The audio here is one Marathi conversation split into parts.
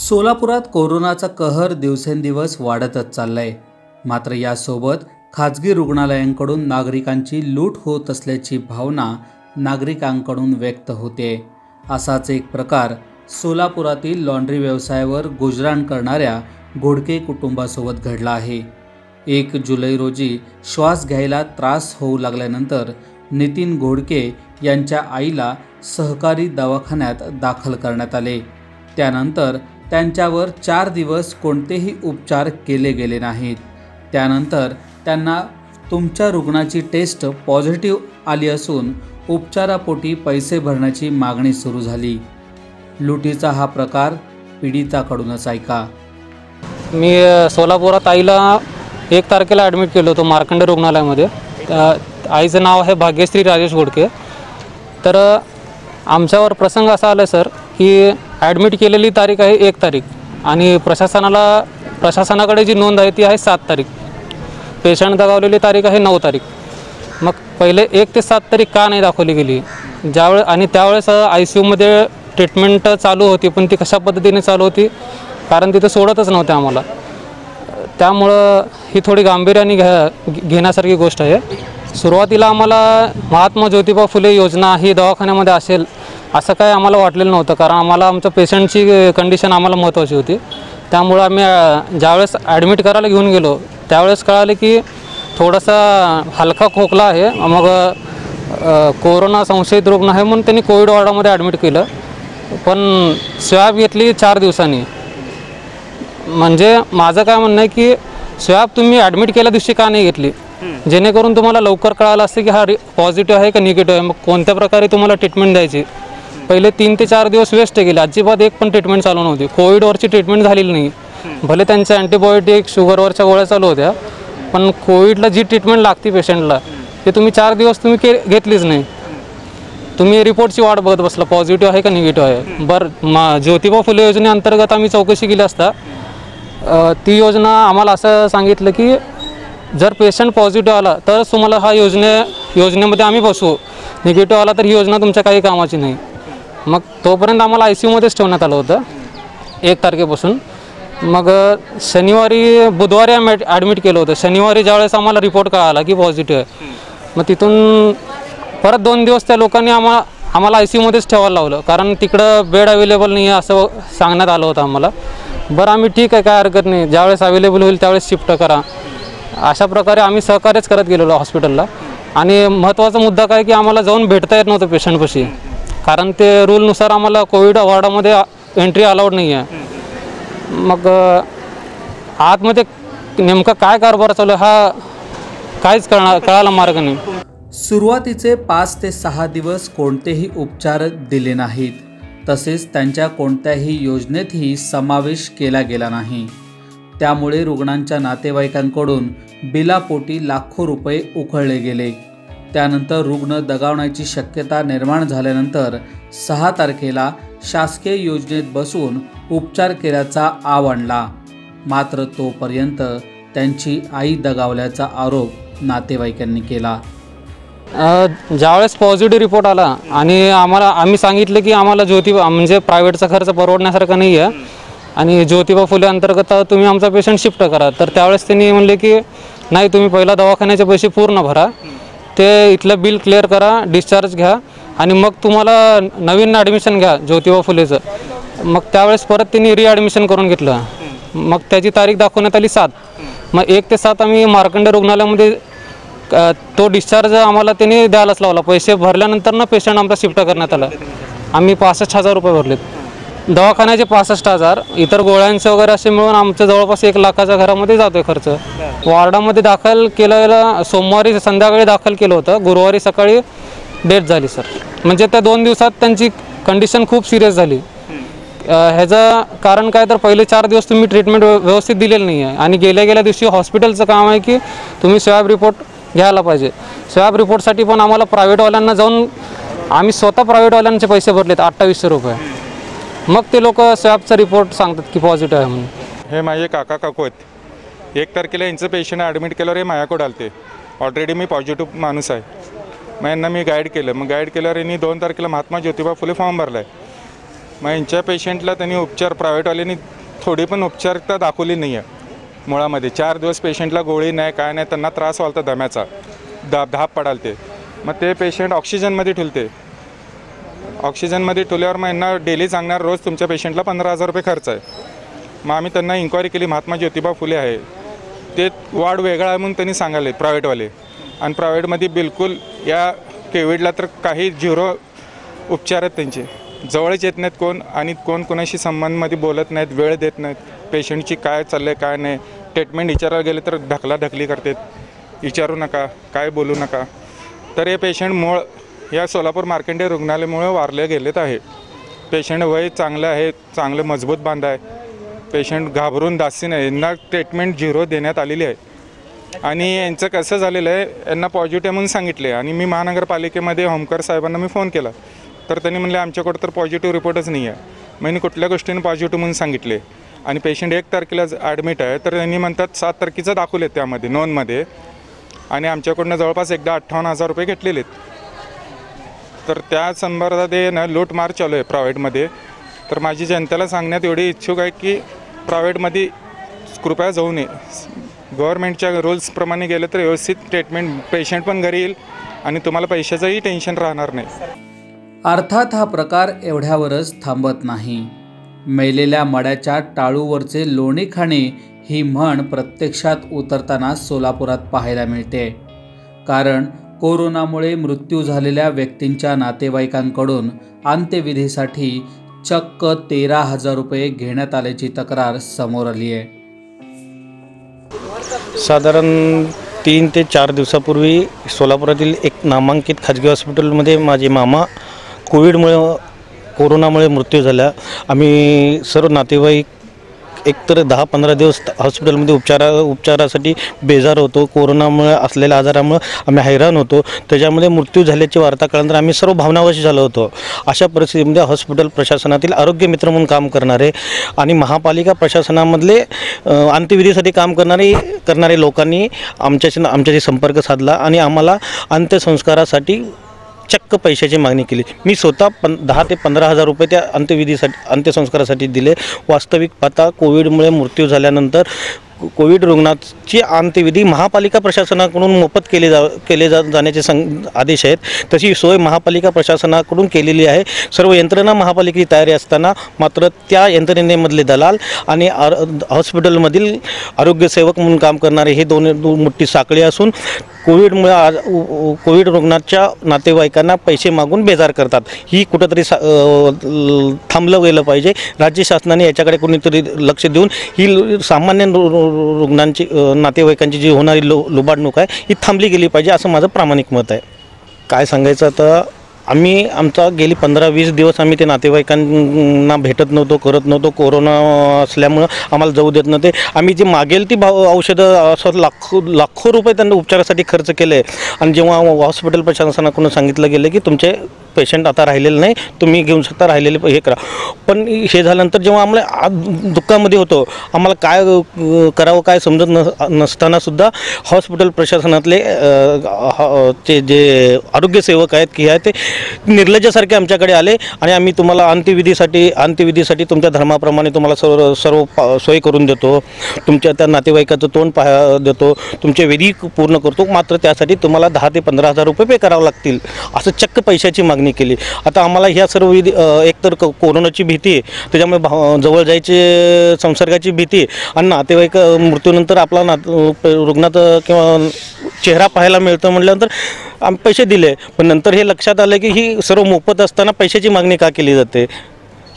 सोलापुरात कोरोनाचा कहर दिवसेंदिवस वाढतच चाललाय. मात्र यासोबत खाजगी रुग्णालयांकडून नागरिकांची लूट होत असल्याची भावना नागरिकांकडून व्यक्त होते. असाच एक प्रकार सोलापुरातील लॉन्ड्री व्यवसायावर गुजराण करणाऱ्या घोडके कुटुंबासोबत घडला आहे. 1 जुलै रोजी श्वास घ्यायला त्रास होऊ लागल्यानंतर नितीन घोडके यांच्या आईला सहकारी दवाखान्यात दाखल करण्यात आले. त्यानंतर त्यांच्यावर 4 दिवस कोणतेही उपचार केले गेले नाहीत. त्यानंतर त्यांना तुमच्या रुग्णाची टेस्ट पॉझिटिव्ह आली असून उपचारापोटी पैसे भरण्याची मागणी सुरू झाली. लुटीचा हा प्रकार पीडिताकडूनच ऐका. मी सोलापुरात आईला 1 तारखेला ॲडमिट केलं होतं मार्कंडे रुग्णालयामध्ये. आईचं नाव आहे भाग्यश्री राजेश घोडके. तर आमच्यावर प्रसंग असा आला सर की ॲडमिट केलेली तारीख आहे 1 तारीख आणि प्रशासनाकडे जी नोंद आहे ती आहे 7 तारीख. पेशंट दगावलेली तारीख आहे 9 तारीख. मग पहिले 1 ते 7 तारीख का नाही दाखवली गेली? त्यावेळेस ICUमध्ये ट्रीटमेंट चालू होती, पण ती कशा पद्धतीने चालू होती कारण तिथे सोडतच नव्हते आम्हाला. त्यामुळं ही थोडी गांभीर्याने घेण्यासारखी गोष्ट आहे. सुरुवातीला आम्हाला महात्मा ज्योतिबा फुले योजना ही दवाखान्यामध्ये असेल असं काय आम्हाला वाटलेलं नव्हतं, कारण आम्हाला आमच्या पेशंटची कंडिशन आम्हाला महत्त्वाची होती. त्यामुळं आम्ही ज्यावेळेस ॲडमिट करायला घेऊन गेलो त्यावेळेस कळाले की थोडासा हलका खोकला आहे. मग कोरोना संशयित रुग्ण आहे म्हणून त्यांनी कोविड वॉर्डामध्ये ॲडमिट केलं. पण स्वॅब घेतली 4 दिवसांनी. म्हणजे माझं काय म्हणणं आहे की स्वॅब तुम्ही ॲडमिट केल्या दिवशी का नाही घेतली, जेणेकरून तुम्हाला लवकर कळालं असतं की हा पॉझिटिव्ह आहे का निगेटिव्ह आहे. मग कोणत्या प्रकारे तुम्हाला ट्रीटमेंट द्यायची. पहिले 3 ते 4 दिवस वेस्ट गेले, अजिबात एक पण ट्रीटमेंट चालू नव्हती. कोविडवरची ट्रीटमेंट झालेली नाही. भले त्यांच्या अँटीबायोटिक शुगरवरच्या गोळ्या चालू होत्या, पण कोविडला जी ट्रीटमेंट लागते पेशंटला ते तुम्ही 4 दिवस तुम्ही घेतलीच नाही. तुम्ही रिपोर्टची वाट बघत बसला पॉझिटिव्ह आहे का निगेटिव्ह आहे. बरं, ज्योतिबा फुले योजनेअंतर्गत आम्ही चौकशी केली असता ती योजना आम्हाला असं सांगितलं की जर पेशंट पॉझिटिव्ह आला तरच तुम्हाला हा योजनेमध्ये आम्ही बसवू, निगेटिव्ह आला तर ही योजना तुमच्या काही कामाची नाही. मग तोपर्यंत आम्हाला ICUमध्येच ठेवण्यात आलं होतं 1 तारखेपासून. मग बुधवारी आम्ही ॲडमिट केलं होतं. शनिवारी ज्यावेळेस आम्हाला रिपोर्ट कळाला की पॉझिटिव्ह आहे, मग तिथून परत 2 दिवस त्या लोकांनी आम्हाला ICUमध्येच ठेवायला लावलं, कारण तिकडं बेड अवेलेबल नाही आहे असं सांगण्यात आलं होतं आम्हाला. बरं, आम्ही ठीक आहे, काय हरकत नाही, ज्यावेळेस अवेलेबल होईल त्यावेळेस शिफ्ट करा. अशा प्रकारे आम्ही सहकार्यच करत गेलेलो हॉस्पिटलला. आणि महत्त्वाचा मुद्दा काय की आम्हाला जाऊन भेटता येत नव्हतं पेशंटपाशी, कारण ते रूलनुसार आम्हाला कोविड वॉर्डामध्ये एंट्री अलाउड नाही आहे. मग आतमध्ये नेमका काय कारभार चालू आहे हा काहीच कळायला मार्ग नाही. सुरुवातीचे 5 ते 6 दिवस कोणतेही उपचार दिले नाहीत, तसेच त्यांच्या कोणत्याही योजनेतही समावेश केला गेला नाही. त्यामुळे रुग्णांच्या नातेवाईकांकडून बिलापोटी लाखो रुपये उकळले गेले. त्यानंतर रुग्ण दगावण्याची शक्यता निर्माण झाल्यानंतर 6 तारखेला शासकीय योजनेत बसवून उपचार केल्याचा आव आणला. मात्र तोपर्यंत त्यांची आई दगावल्याचा आरोप नातेवाईकांनी केला. ज्यावेळेस पॉझिटिव्ह रिपोर्ट आला आणि आम्ही सांगितलं की आम्हाला ज्योतिबा म्हणजे प्रायव्हेटचा खर्च परवडण्यासारखा नाही आहे आणि ज्योतिबा फुले अंतर्गत तुम्ही आमचा पेशंट शिफ्ट करा. तर त्यावेळेस त्यांनी म्हणले की नाही, तुम्ही पहिला दवाखान्याचे पैसे पूर्ण भरा, ते इथलं बिल क्लिअर करा, डिस्चार्ज घ्या आणि मग तुम्हाला नवीन ॲडमिशन घ्या ज्योतिबा फुलेचं. मग त्यावेळेस परत त्यांनी रिॲडमिशन करून घेतलं. मग त्याची तारीख दाखवण्यात आली 7. मग 1 ते 7 आम्ही मार्कंडे रुग्णालयामध्ये तो डिस्चार्ज आम्हाला त्यांनी द्यायलाच लावला. पैसे भरल्यानंतर ना पेशंट आमचा शिफ्ट करण्यात आला. आम्ही 65,000 रुपये भरलेत. दवाखान्याचे 65,000, इतर गोळ्यांचे वगैरे असे मिळून आमचं जवळपास 1 लाखाच्या घरामध्ये जातो आहे खर्च. वॉर्डामध्ये दाखल केलेलं सोमवारी संध्याकाळी दाखल केलं होतं, गुरुवारी सकाळी डेथ झाली सर. म्हणजे त्या 2 दिवसात त्यांची कंडिशन खूप सिरियस झाली. ह्याचं कारण काय तर पहिले 4 दिवस तुम्ही ट्रीटमेंट व्यवस्थित दिलेलं नाही आहे आणि गेल्या दिवशी हॉस्पिटलचं काम आहे की तुम्ही स्वॅब रिपोर्ट घ्यायला पाहिजे. स्वॅब रिपोर्टसाठी पण आम्हाला प्रायव्हेटवाल्यांना जाऊन आम्ही स्वतः प्रायव्हेटवाल्यांचे पैसे भरलेत 2800 रुपये. मग ते लोक स्वॅबचा रिपोर्ट सांगतात की पॉझिटिव्ह आहे म्हणून. हे माझे काका काकू आहेत. 1 तारखेला यांचं पेशंट ॲडमिट केल्यावर हे माझ्याकडे आलते. ऑलरेडी मी पॉझिटिव्ह माणूस आहे. मग यांना मी गाईड केलं. मग गाईड केल्यावर यांनी 2 तारखेला महात्मा ज्योतिबा फुले फॉर्म भरला आहे. मग यांच्या पेशंटला त्यांनी उपचार प्रायव्हेटवाल्यांनी थोडी पण उपचारता दाखवली नाही आहे मुळामध्ये. 4 दिवस पेशंटला गोळी नाही काय नाही, त्यांना त्रास व्हालता दम्याचा, धाप पडालते. मग ते पेशंट ऑक्सिजनमध्ये ठेवते. ऑक्सिजनमध्ये ठेवल्यावर मग यांना डेली सांगणार रोज तुमच्या पेशंटला 15,000 रुपये खर्च आहे. मग आम्ही त्यांना इन्क्वायरी केली, महात्मा ज्योतिबा फुले आहे ते वार्ड वेगळा आहे म्हणून त्यांनी सांगाले प्रायव्हेटवाले. आणि प्रायव्हेटमध्ये बिलकुल या कोविडला तर काही झिरो उपचार आहेत त्यांचे, जवळच येत नाहीत कोण, आणि कोण कोणाशी संबंधमध्ये बोलत नाहीत, वेळ देत नाहीत. पेशंटची काय चाललं आहे काय नाही, ट्रीटमेंट विचारायला गेले तर ढकलाढकली करतात, विचारू नका काय बोलू नका. तर हे पेशंट मूळ या सोलापूर मार्कंडेय रुग्णालयामुळे वारले गेलेत आहे. पेशंट वय चांगलं आहे, चांगलं मजबूत बांध आहे, पेशंट घाबरून दासी नाही, यांना ट्रीटमेंट झिरो देण्यात आलेली आहे. आणि यांचं कसं झालेलं आहे, यांना पॉझिटिव्ह म्हणून सांगितले. आणि मी महानगरपालिकेमध्ये होमकर साहेबांना मी फोन केला तर त्यांनी म्हणले आमच्याकडं तर पॉझिटिव्ह रिपोर्टच नाही आहे. मी कुठल्या गोष्टीने पॉझिटिव्ह म्हणून सांगितले. आणि पेशंट 1 तारखेला ॲडमिट आहे, तर त्यांनी म्हणतात 7 तारखेचं दाखवले त्यामध्ये नोंदमध्ये, आणि आमच्याकडनं जवळपास एकदा 58,000 रुपये घेतलेले आहेत. तर त्या संदर्भात ना लूटमार चालू आहे प्रायव्हेटमध्ये. तर माझी जनतेला सांगण्यात एवढी इच्छुक आहे की प्रायव्हेटमध्ये कृपया जाऊ नये. गव्हर्नमेंटच्या रूल्सप्रमाणे गेलं तर व्यवस्थित ट्रीटमेंट, पेशंट पण घरी येईल आणि तुम्हाला पैशाचंही टेन्शन राहणार नाही. अर्थात हा प्रकार एवढ्यावरच थांबत नाही. मेलेल्या मड्याच्या टाळूवरचे लोणी खाणे ही म्हण प्रत्यक्षात उतरताना सोलापुरात पाहायला मिळते. कारण कोरोनामुळे मृत्यू झालेल्या व्यक्तींच्या नातेवाईकांकडून अंत्यविधीसाठी चक्क 13,000 रुपये घेण्यात आल्याची तक्रार समोर आली आहे. साधारण 3 ते 4 दिवसापूर्वी सोलापुरातील एक नामांकित खाजगी हॉस्पिटलमध्ये माझे मामा कोरोनामुळे मृत्यू झाला. आम्ही सर्व नातेवाईक एकतर 10-15 दिवस हॉस्पिटलमध्ये उपचारासाठी बेजार होतो. कोरोनामुळे असलेल्या आजारामुळे आम्ही हैराण होतो. त्याच्यामध्ये मृत्यू झाल्याची वार्ता कळल्यानंतर आम्ही सर्व भावनावश झालो होतो. अशा परिस्थितीमध्ये हॉस्पिटल प्रशासनातील आरोग्य मित्र म्हणून काम करणारे आणि महापालिका प्रशासनामधले अंत्यविधीसाठी काम करणारे लोकांनी आमच्याशी संपर्क साधला आणि आम्हाला अंत्यसंस्कारासाठी चक्क पैशाची मागणी केली. मी स्वतः 10,000 ते 15,000 रुपये त्या अंत्यसंस्कारासाठी दिले. वास्तविक पाहता कोविडमुळे मृत्यू झाल्यानंतर कोविड रुग्णाची अंत्यविधी महापालिका प्रशासनाकडून मोफत केले जाण्याचे आदेश आहेत. तशी सोय महापालिका प्रशासनाकडून केलेली आहे. सर्व यंत्रणा महापालिकेची तयारी असताना मात्र त्या यंत्रणेमधले दलाल आणि हॉस्पिटलमधील आरोग्यसेवक म्हणून काम करणारे हे दोन मोठी साखळी असून कोविड रुग्णाच्या नातेवाईकांना पैसे मागून बेजार करतात. ही कुठंतरी थांबलं गेलं पाहिजे. राज्य शासनाने याच्याकडे कोणीतरी लक्ष देऊन ही सामान्य रुग्णांची नातेवाईकांची जी होणारी लुबाडणूक आहे ही थांबली गेली पाहिजे असं माझं प्रामाणिक मत आहे. काय सांगायचं तर आमचा गेली 15-20 दिवस आम्ही ते नातेवाईकांना भेटत नव्हतो, करत नव्हतो. कोरोना असल्यामुळं आम्हाला जाऊ देत नव्हते. आम्ही जी मागेल ती औषधं असं लाखो रुपये त्यांना उपचारासाठी खर्च केले. आणि जेव्हा हॉस्पिटल प्रशासनाकडून सांगितलं गेलं की तुमचे पेशंट आता राहिलेले नाही, तुम्ही घेऊन शकता, राहिलेले हे करा. पण हे झाल्यानंतर जेव्हा आम्हाला दुःखामध्ये होतो, आम्हाला काय करावं काय समजत नसतानासुद्धा हॉस्पिटल प्रशासनातले जे आरोग्यसेवक आहेत की ते निर्लज्जासारखे आमच्याकडे आले आणि आम्ही तुम्हाला अंत्यविधीसाठी तुमच्या धर्माप्रमाणे तुम्हाला सर्व सोय करून देतो, तुमच्या त्या नातेवाईकाचं तोंड देतो, तुमचे विधी पूर्ण करतो, मात्र त्यासाठी तुम्हाला 10,000 ते 15,000 रुपये पे करावं लागतील असं चक्क पैशाची मागणी केली. आता आम्हाला ह्या सर्व विधी एकतर कोरोनाची भीती, त्याच्यामुळे जवळ जायची संसर्गाची भीती आणि नातेवाईक मृत्यूनंतर आपला रुग्णाचं किंवा चेहरा पाहायला मिळतं म्हटल्यानंतर आम्ही पैसे दिले. पण नंतर हे लक्षात आलं की ही सर्व मोफत असताना पैशाची मागणी का केली जाते,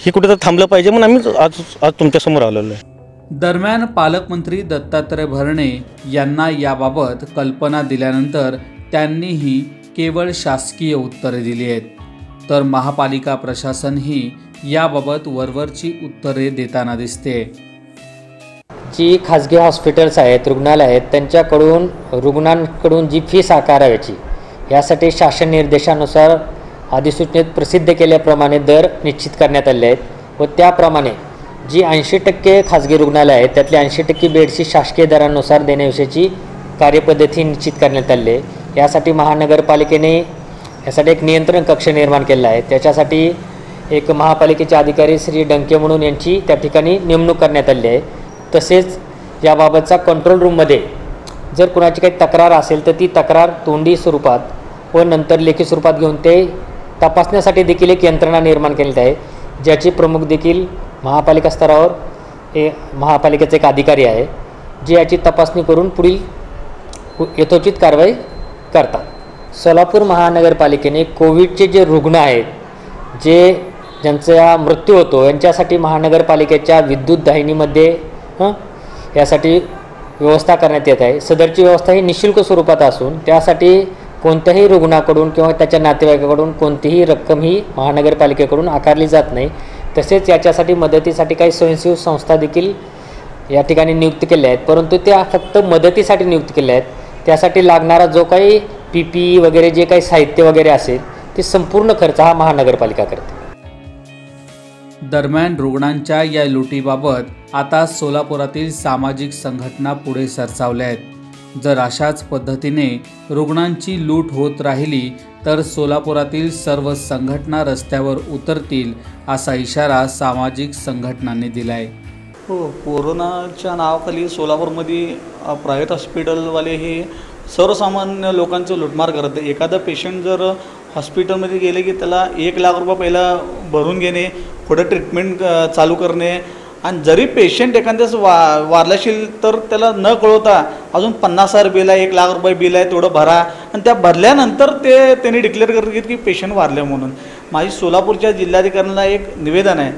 ही कुठेतरी थांबलं पाहिजे म्हणून आम्ही आज तुमच्यासमोर आलेलो आहे. दरम्यान पालकमंत्री दत्तात्रय भरणे यांना याबाबत कल्पना दिल्यानंतर त्यांनीही केवळ शासकीय उत्तरे दिली आहेत, तर महापालिका प्रशासनही याबाबत वरवरची उत्तरे देताना दिसते. जी खाजगी हॉस्पिटल्स आहेत, रुग्णालय आहेत, त्यांच्याकडून रुग्णांकडून जी फीस आकारायची यासाठी शासन निर्देशानुसार अधिसूचनेत प्रसिद्ध केल्याप्रमाणे दर निश्चित करण्यात आले आहेत व त्याप्रमाणे जी 80% खाजगी रुग्णालय आहेत त्यातली 80% बेडची शासकीय दरांनुसार देण्याविषयीची कार्यपद्धती निश्चित करण्यात आली आहे. यासाठी महानगरपालिकेने यासाठी एक नियंत्रण कक्ष निर्माण केला आहे. त्याच्यासाठी एक महापालिकेचे अधिकारी श्री डंके म्हणून यांची त्या ठिकाणी नेमणूक करण्यात आली आहे. तसेच याबाबतचा कंट्रोल रूममध्ये जर कुणाची काही तक्रार असेल तर ती तक्रार तोंडी स्वरूपात व नंतर लेखी स्वरूपात घेऊन ते तपासण्यासाठी देखील एक यंत्रणा निर्माण केली आहे, ज्याचे प्रमुख देखील महापालिका स्तरावर हे महापालिकेचे एक अधिकारी आहे, जे याची तपासणी करून पुढील यथोचित कारवाई करतात. सोलापूर महानगरपालिकेने कोविडचे जे रुग्ण आहेत, ज्यांचा मृत्यू होतो, यांच्यासाठी महानगरपालिकेच्या विद्युत दाहिनीमध्ये यासाठी व्यवस्था करण्यात येत आहे. सदरची व्यवस्था ही निःशुल्क स्वरूपात असून त्यासाठी कोणत्याही रुग्णाकडून किंवा त्याच्या नातेवाईकाकडून कोणतीही रक्कम ही महानगरपालिकेकडून आकारली जात नाही. तसेच याच्यासाठी मदतीसाठी काही स्वयंसेवी संस्था देखील या ठिकाणी नियुक्त केल्या आहेत, परंतु त्या फक्त मदतीसाठी नियुक्त केल्या आहेत. त्यासाठी लागणारा जो काही PPE वगैरे जे काही साहित्य वगैरे असेल ते संपूर्ण खर्च हा महानगरपालिका करते. दरम्यान रुग्णांच्या या लुटीबाबत आता सोलापुरातील सामाजिक संघटना पुढे सरसावल्या आहेत. जर अशाच पद्धतीने रुग्णांची लूट होत राहिली तर सोलापुरातील सर्व संघटना रस्त्यावर उतरतील असा इशारा सामाजिक संघटनांनी दिलाय. हो, कोरोनाच्या नावाखाली सोलापूरमध्ये प्रायव्हेट हॉस्पिटलवाले हे सर्वसामान्य लोकांचं लुटमार करत आहे. एखादा पेशंट जर हॉस्पिटलमध्ये गेले की त्याला 1 लाख रुपये पहिला भरून घेणे, पुढे ट्रीटमेंट चालू करणे, आणि जरी पेशंट एखाद्याच वारला असेल तर त्याला न कळवता अजून 50,000 बिल आहे, 1 लाख रुपये बिल आहे, तेवढं भरा, आणि त्या भरल्यानंतर त्यांनी डिक्लेअर करत की पेशंट वारले म्हणून. माझी सोलापूरच्या जिल्हाधिकाऱ्यांना एक निवेदन आहे,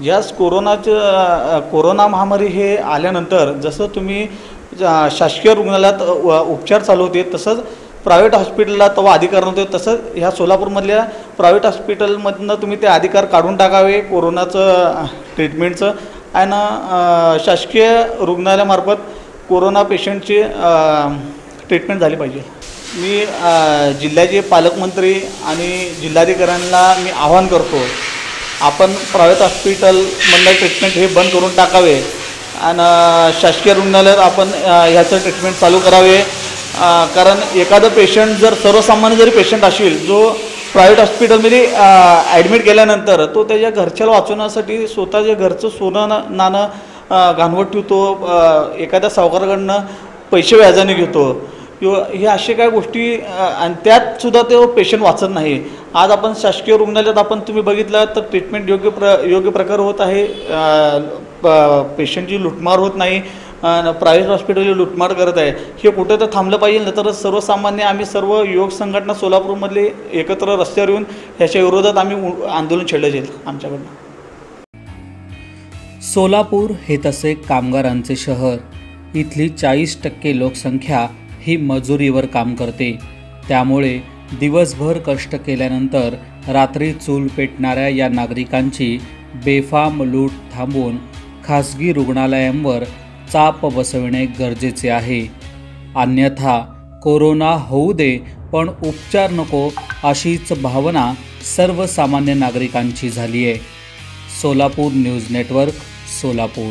ज्यास कोरोना महामारी हे आल्यानंतर जसं तुम्ही शासकीय रुग्णालयात उपचार चालू होते तसंच प्रायव्हेट हॉस्पिटलला तेव्हा अधिकार नव्हते, तसंच ह्या सोलापूरमधल्या प्रायव्हेट हॉस्पिटलमधनं तुम्ही ते अधिकार काढून टाकावे कोरोनाचं ट्रीटमेंटचं, आणि शासकीय रुग्णालयामार्फत कोरोना पेशंटची ट्रीटमेंट झाली पाहिजे. मी जिल्ह्याचे पालकमंत्री आणि जिल्हाधिकाऱ्यांना मी आवाहन करतो, आपण प्रायव्हेट हॉस्पिटलमधलं ट्रीटमेंट हे बंद करून टाकावे आणि शासकीय रुग्णालयात आपण ह्याचं ट्रीटमेंट चालू करावे. कारण एखादं पेशंट जर सर्वसामान्य जरी पेशंट असेल जो प्रायव्हेट हॉस्पिटलमध्ये ॲडमिट केल्यानंतर तो त्याच्या घरच्याला वाचवण्यासाठी स्वतःच्या घरचं सोनं नाणं घाणवट ठेवतो, एखाद्या सावकाराकडनं पैसे व्याजाने घेतो किंवा हे असे काय गोष्टी, आणि त्यातसुद्धा तो पेशंट वाचत नाही. आज आपण शासकीय रुग्णालयात आपण तुम्ही बघितलं तर ट्रीटमेंट योग्य प्रकारे होत आहे, पेशंटची लुटमार होत नाही, प्रायव्हेट हॉस्पिटल लुटमार करत आहे. हे कुठं तर थांबलं पाहिजे ना, तर सर्वसामान्य आम्ही सर्व युवक संघटना सोलापूरमधले एकत्र रस्त्यावर येऊन ह्याच्या विरोधात आम्ही आंदोलन छेडलं जाईल आमच्याकडनं. सोलापूर हे तसे कामगारांचे शहर. इथली 40% लोकसंख्या ही मजुरीवर काम करते. त्यामुळे दिवसभर कष्ट केल्यानंतर रात्री चूल पेटणाऱ्या या नागरिकांची बेफाम लूट थांबवून खासगी रुग्णालयांवर चाप बसविणे गरजेचे आहे. अन्यथा कोरोना होऊ दे पण उपचार नको अशीच भावना सर्वसामान्य नागरिकांची झाली आहे. Solapur news network, Solapur.